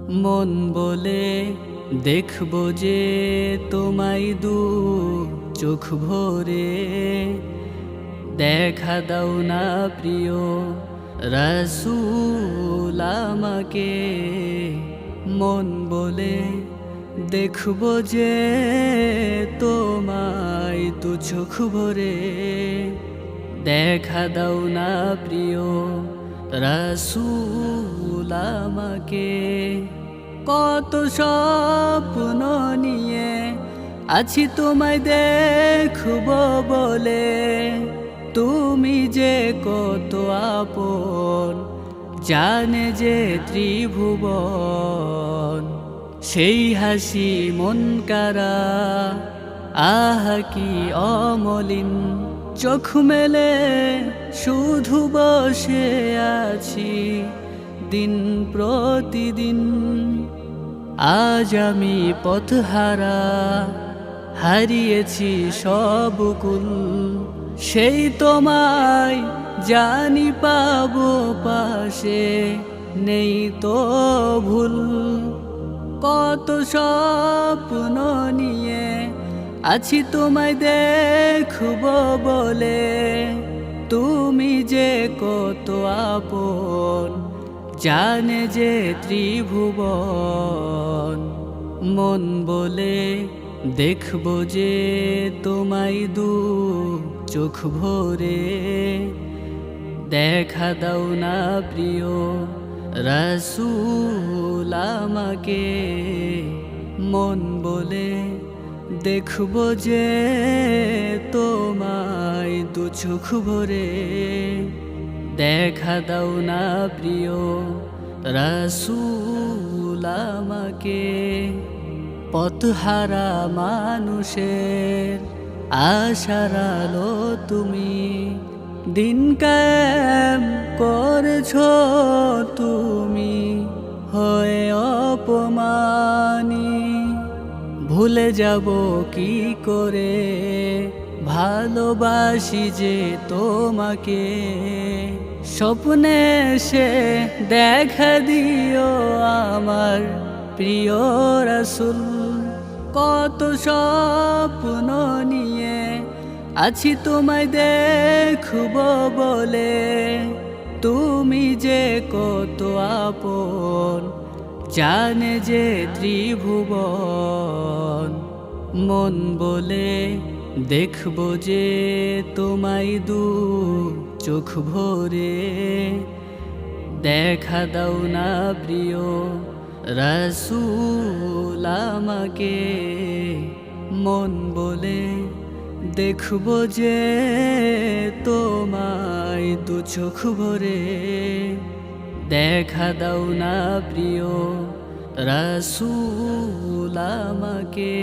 মন বলে দেখবো যে তোমায় দু চোখ ভরে। দেখা দাও না প্রিয় রাসূল আমাকে। মন বলে দেখবো যে তোমায় দু চোখ ভরে। দেখা দাও না প্রিয় রাসূল আমাকে। কত স্বপ্ন নিয়ে আছি তোমায় দেখব বলে, তুমি যে কত আপন জানে যে ত্রিভুবন। সেই হাসি মন কারা, আহা কি অমলিন। চোখ মেলে শুধু বসে আছি দিন প্রতিদিন। আজ আমি পথহারা, হারিয়েছি সব কুল। সেই তোমায় জানি পাবো পাশে, নেই তো ভুল। কত স্বপ্ন নিয়ে আছি তোমায় দেখব বলে, তুমি যে কত আপন জানে যে ত্রিভুবন। মন বলে দেখব যে তোমায় দু চোখ ভরে। দেখা দাও না প্রিয় রাসূল আমাকে। মন বলে দেখব যে তোমায় দু চোখ ভরে। দেখা দাও না প্রিয় রাসূল আমাকে। পথহারা মানুষের আশার আলো তুমি, দিন কায়েম করেছো তুমি হয়ে অপমানী। ভুলে যাব কি করে ভালোবাসি যে তোমাকে। স্বপ্নে সে দেখা দিও আমার প্রিয় রাসূল। কত স্বপ্ন নিয়ে আছি তোমায় দেখব বলে, তুমি যে কত আপন জানে যে ত্রিভুবন। মন বলে দেখব যে তোমায় দু চোখ ভরে। দেখা দাও না প্রিয় রাসূল আমাকে। মন বলে দেখব যে তোমায় দু চোখ ভরে। দেখা দাও না প্রিয় রাসূল আমাকে।